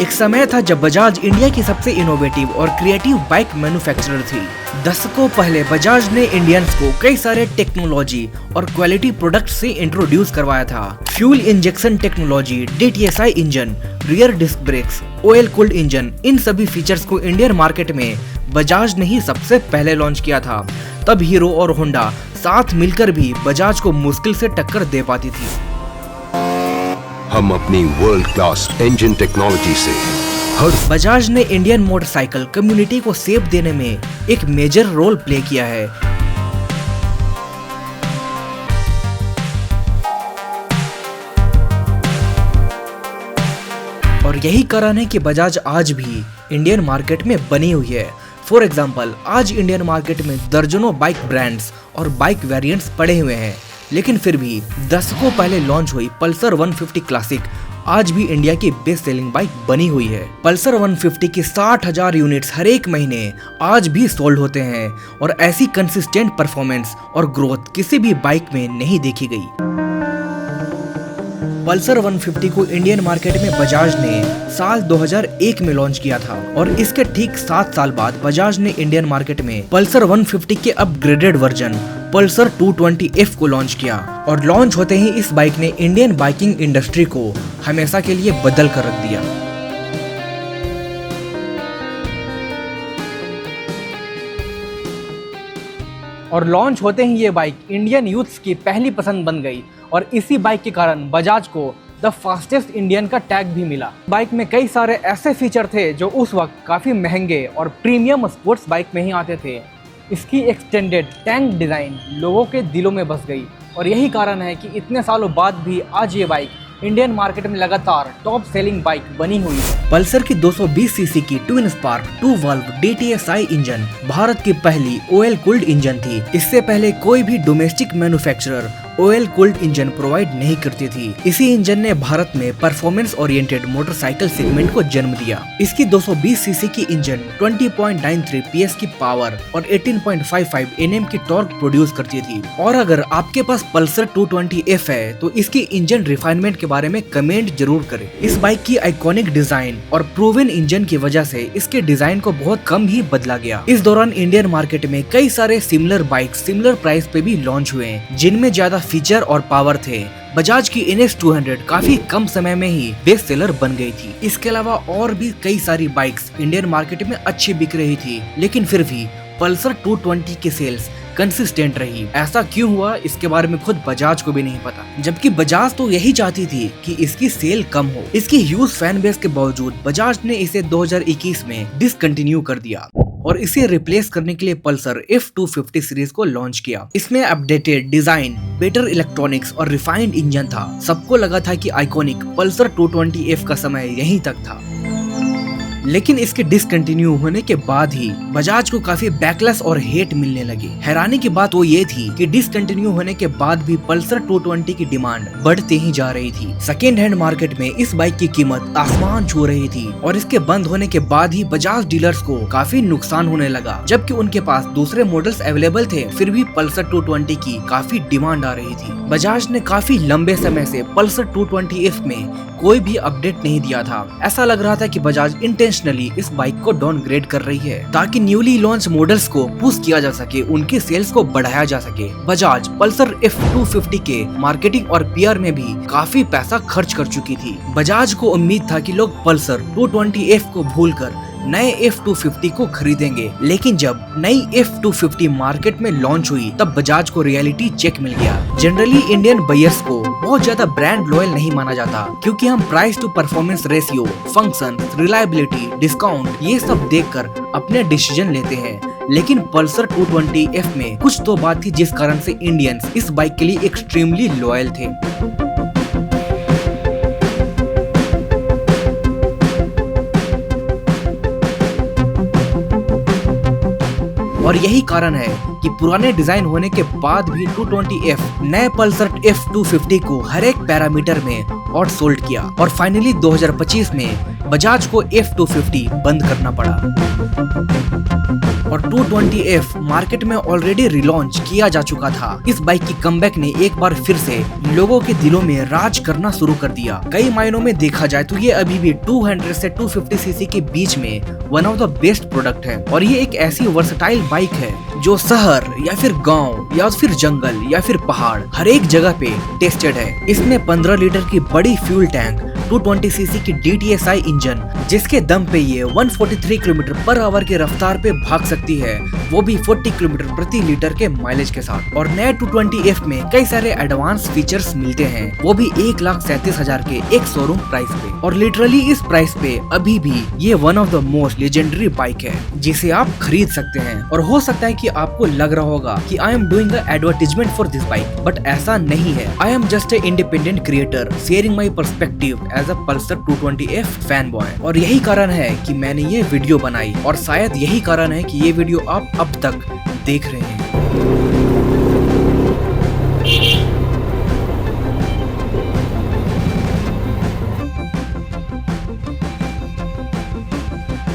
एक समय था जब बजाज इंडिया की सबसे इनोवेटिव और क्रिएटिव बाइक मैन्युफैक्चरर थी। दशकों पहले बजाज ने इंडियंस को कई सारे टेक्नोलॉजी और क्वालिटी प्रोडक्ट से इंट्रोड्यूस करवाया था। Fuel injection technology, DTSI engine, rear disc brakes, oil cooled engine, इन सभी फीचर्स को इंडियन मार्केट में बजाज ने ही सबसे पहले लॉन्च किया था। तब हीरो और होंडा साथ मिलकर भी बजाज को मुश्किल से टक्कर दे पाती थी। हम अपनी वर्ल्ड क्लास इंजन टेक्नोलॉजी से बजाज ने इंडियन मोटरसाइकिल कम्युनिटी को सेफ देने में एक मेजर रोल प्ले किया है। और यही कारण है कि बजाज आज भी इंडियन मार्केट में बनी हुई है। फॉर एग्जाम्पल, आज इंडियन मार्केट में दर्जनों बाइक ब्रांड्स और बाइक वेरिएंट्स पड़े हुए हैं, लेकिन फिर भी दशकों पहले लॉन्च हुई पल्सर 150 क्लासिक आज भी इंडिया की बेस्ट सेलिंग बाइक बनी हुई है। पल्सर 150 की 60,000 यूनिट्स हर एक महीने आज भी सोल्ड होते हैं और ऐसी कंसिस्टेंट परफॉर्मेंस और ग्रोथ किसी भी बाइक में नहीं देखी गई। पल्सर 150 को इंडियन मार्केट में बजाज ने साल 2001 में लॉन्च किया था और इसके ठीक 7 साल बाद बजाज ने इंडियन मार्केट में पल्सर 150 के अपग्रेडेड वर्जन पल्सर 220F को लॉन्च किया। और लॉन्च होते ही इस बाइक ने इंडियन बाइकिंग इंडस्ट्री को हमेशा के लिए बदल कर रख दिया। और लॉन्च होते ही ये बाइक इंडियन यूथ्स की पहली पसंद बन गई और इसी बाइक के कारण बजाज को द फास्टेस्ट इंडियन का टैग भी मिला। बाइक में कई सारे ऐसे फीचर थे जो उस वक्त काफ़ी महंगे और प्रीमियम स्पोर्ट्स बाइक में ही आते थे। इसकी एक्सटेंडेड टैंक डिज़ाइन लोगों के दिलों में बस गई और यही कारण है कि इतने सालों बाद भी आज ये बाइक इंडियन मार्केट में लगातार टॉप सेलिंग बाइक बनी हुई है। पल्सर की 220 सीसी की twin spark 2 valve DTSI engine Bharat की पहली ऑयल कूल्ड इंजन थी। इससे पहले कोई भी domestic manufacturer oil cooled engine provide नहीं करती थी। इसी इंजन ने भारत में परफॉर्मेंस ओरिएंटेड मोटरसाइकिल सेगमेंट को जन्म दिया। इसकी 220 सीसी की इंजन 20.93 PS की पावर और 18.55 Nm की टॉर्क प्रोड्यूस करती थी। और अगर आपके पास पल्सर 220F है तो इसकी इंजन रिफाइनमेंट के बारे में कमेंट जरूर करें। इस बाइक की आइकॉनिक डिजाइन और प्रूवन इंजन की वजह से इसके डिजाइन को बहुत कम ही बदला गया। इस दौरान इंडियन मार्केट में कई सारे सिमिलर बाइक सिमिलर प्राइस पे भी लॉन्च हुए, जिनमें ज्यादा फीचर और पावर थे। बजाज की NS 200 काफी कम समय में ही बेस्ट सेलर बन गई थी। इसके अलावा और भी कई सारी बाइक्स इंडियन मार्केट में अच्छी बिक रही थी, लेकिन फिर भी पल्सर 220 की सेल्स कंसिस्टेंट रही। ऐसा क्यों हुआ इसके बारे में खुद बजाज को भी नहीं पता, जबकि बजाज तो यही चाहती थी कि इसकी सेल कम हो। इसकी ह्यूज फैन बेस के बावजूद बजाज ने इसे 2021 में डिसकंटिन्यू कर दिया और इसे रिप्लेस करने के लिए पल्सर F250 सीरीज को लॉन्च किया। इसमें अपडेटेड डिजाइन, बेटर इलेक्ट्रॉनिक्स और रिफाइंड इंजन था। सबको लगा था कि आइकॉनिक पल्सर 220F का समय यहीं तक था, लेकिन इसके डिसकंटिन्यू होने के बाद ही बजाज को काफी बैकलैश और हेट मिलने लगी। हैरानी की बात वो ये थी कि डिसकंटिन्यू होने के बाद भी पल्सर 220 की डिमांड बढ़ती ही जा रही थी। सेकेंड हैंड मार्केट में इस बाइक की कीमत आसमान छू रही थी और इसके बंद होने के बाद ही बजाज डीलर्स को काफी नुकसान होने लगा। जबकि उनके पास दूसरे मॉडल्स अवेलेबल थे, फिर भी पल्सर 220 की काफी डिमांड आ रही थी। बजाज ने काफी लंबे समय से पल्सर 220F में कोई भी अपडेट नहीं दिया था। ऐसा लग रहा था कि बजाज इंटेंशनली इस बाइक को डाउनग्रेड कर रही है ताकि न्यूली लॉन्च मॉडल्स को पुश किया जा सके, उनके सेल्स को बढ़ाया जा सके। बजाज पल्सर F250 के मार्केटिंग और PR में भी काफी पैसा खर्च कर चुकी थी। बजाज को उम्मीद था कि लोग पल्सर 220F को भूलकर नए F250 को खरीदेंगे, लेकिन जब नई F250 मार्केट में लॉन्च हुई तब बजाज को रियलिटी चेक मिल गया। जनरली इंडियन बायर्स को बहुत ज्यादा ब्रांड लॉयल नहीं माना जाता, क्योंकि हम price to performance ratio, function, reliability, discount ये सब देखकर अपने डिसीजन लेते हैं। लेकिन पल्सर 220F में कुछ तो बात थी जिस कारण से इंडियंस इस बाइक के लिए एक्सट्रीमली लॉयल थे। और यही कारण है कि पुराने डिजाइन होने के बाद भी 220F नए पल्सर F250 को हर एक पैरामीटर में आउटसोल्ड किया और फाइनली 2025 में बजाज को F250 बंद करना पड़ा। और 220F मार्केट में ऑलरेडी रिलॉन्च किया जा चुका था। इस बाइक की कमबैक ने एक बार फिर से लोगों के दिलों में राज करना शुरू कर दिया। कई मायनों में देखा जाए तो ये अभी भी 200 से 250 सीसी के बीच में one of the best product है। और ये एक ऐसी वर्सटाइल बाइक है जो शहर या फिर गांव या फिर जंगल या फिर पहाड़ हर एक जगह पे टेस्टेड है। इसमें 15 लीटर की बड़ी फ्यूल टैंक, 220 सीसी की DTSI इंजन, जिसके दम पे ये 143 किलोमीटर पर आवर की रफ्तार पे भाग सकती है, वो भी 40 किलोमीटर प्रति लीटर के माइलेज के साथ। और नए 220F में कई सारे एडवांस फीचर्स मिलते हैं, वो भी 1,37,000 के एक शोरूम प्राइस पे। और लिटरली इस प्राइस पे अभी भी ये one of the most legendary bike है जिसे आप खरीद सकते हैं। और हो सकता है कि आपको लग रहा होगा कि I am doing a advertisement for this bike, but ऐसा नहीं है। I am just a independent creator sharing my perspective as a Pulsar 220F fan boy. और यही कारण है कि मैंने ये वीडियो बनाई, और शायद यही कारण है कि ये वीडियो आप अब तक देख रहे हैं।